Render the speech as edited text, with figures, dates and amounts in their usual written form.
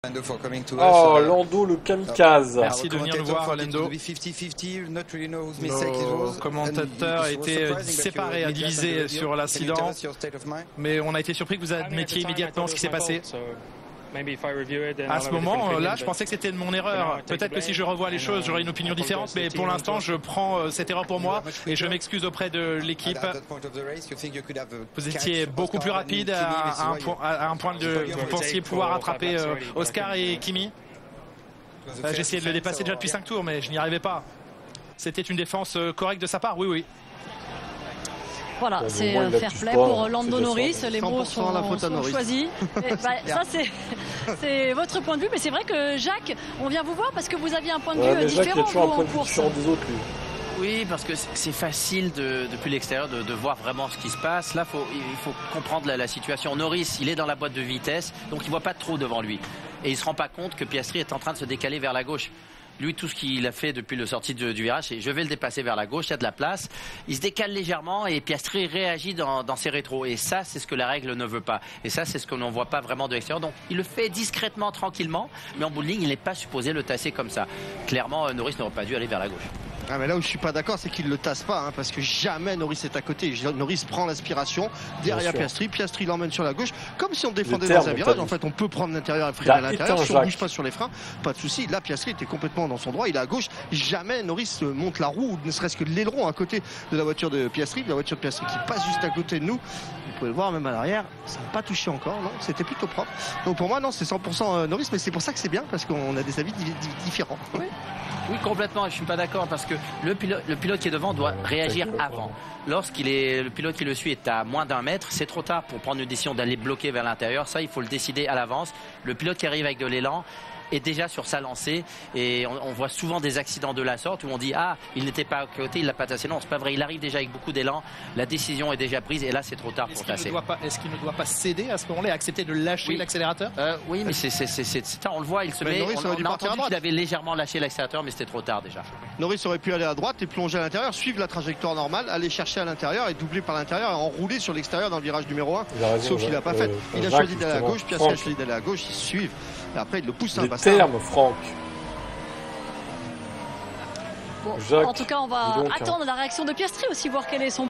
Oh, Lando le kamikaze. Merci de venir nous voir, Lando. Nos commentateurs étaient séparés, divisés sur l'incident, mais on a été surpris que vous admettiez immédiatement ce qui s'est passé. À ce moment-là, je pensais que c'était mon erreur. Peut-être que si je revois les choses, j'aurai une opinion différente, mais pour l'instant, je prends cette erreur pour moi et je m'excuse auprès de l'équipe. Vous étiez beaucoup plus rapide à un point de... Vous pensiez pouvoir rattraper Oscar et Kimi. J'ai essayé de le dépasser déjà depuis 5 tours, mais je n'y arrivais pas. C'était une défense correcte de sa part, oui, oui. Voilà, c'est fair play pour Lando Norris, les mots sont choisis. Ça, c'est votre point de vue, mais c'est vrai que Jacques, on vient vous voir parce que vous aviez un point de vue différent en course. Des autres, lui. Oui, parce que c'est facile depuis l'extérieur de voir vraiment ce qui se passe. Là, il faut comprendre la situation. Norris, il est dans la boîte de vitesse, donc il ne voit pas trop devant lui. Et il ne se rend pas compte que Piastri est en train de se décaler vers la gauche. Lui, tout ce qu'il a fait depuis le sortie du virage, c'est je vais le dépasser vers la gauche, il y a de la place. Il se décale légèrement et Piastri réagit dans ses rétros. Et ça, c'est ce que la règle ne veut pas. Et ça, c'est ce que l'on ne voit pas vraiment de l'extérieur. Donc, il le fait discrètement, tranquillement. Mais en bout de ligne, il n'est pas supposé le tasser comme ça. Clairement, Norris n'aurait pas dû aller vers la gauche. Ah mais là où je suis pas d'accord, c'est qu'il le tasse pas, hein, parce que jamais Norris est à côté. Norris prend l'aspiration derrière Piastri, Piastri l'emmène sur la gauche, comme si on défendait dans un virage. En fait, on peut prendre l'intérieur et freiner à l'intérieur. Si on bouge pas sur les freins, pas de souci. Là, Piastri était complètement dans son droit, il est à gauche. Jamais Norris monte la roue, ou ne serait-ce que l'aileron à côté de la voiture de Piastri. La voiture de Piastri qui passe juste à côté de nous. Vous pouvez le voir même à l'arrière, ça n'a pas touché encore, non, c'était plutôt propre. Donc pour moi, non, c'est 100% Norris, mais c'est pour ça que c'est bien, parce qu'on a des avis différents. Oui. Oui, complètement, je ne suis pas d'accord parce que le pilote qui est devant doit réagir avant. Le pilote qui le suit est à moins d'1 mètre, c'est trop tard pour prendre une décision d'aller bloquer vers l'intérieur. Ça, il faut le décider à l'avance. Le pilote qui arrive avec de l'élan est déjà sur sa lancée et on voit souvent des accidents de la sorte où on dit ah, il n'était pas à côté, il l'a pas tassé. Non, c'est pas vrai, il arrive déjà avec beaucoup d'élan, la décision est déjà prise et là c'est trop tard pour tasser. Est-ce qu'il ne doit pas céder à ce moment-là et accepter de lâcher l'accélérateur? Oui, mais c'est ça, on le voit, il se met. On a entendu qu'il avait légèrement lâché l'accélérateur, mais c'était trop tard déjà. Norris aurait pu aller à droite et plonger à l'intérieur, suivre la trajectoire normale, aller chercher à l'intérieur et doubler par l'intérieur et enrouler sur l'extérieur dans le virage numéro 1. Sauf qu'il n'a pas fait. Il a choisi d'aller à gauche, Piastri a choisi d'aller à gauche, ils suivent. Et après, il le pousse un bassin. Franck. Bon, en tout cas, on va attendre la réaction de Piastri aussi, voir quel est son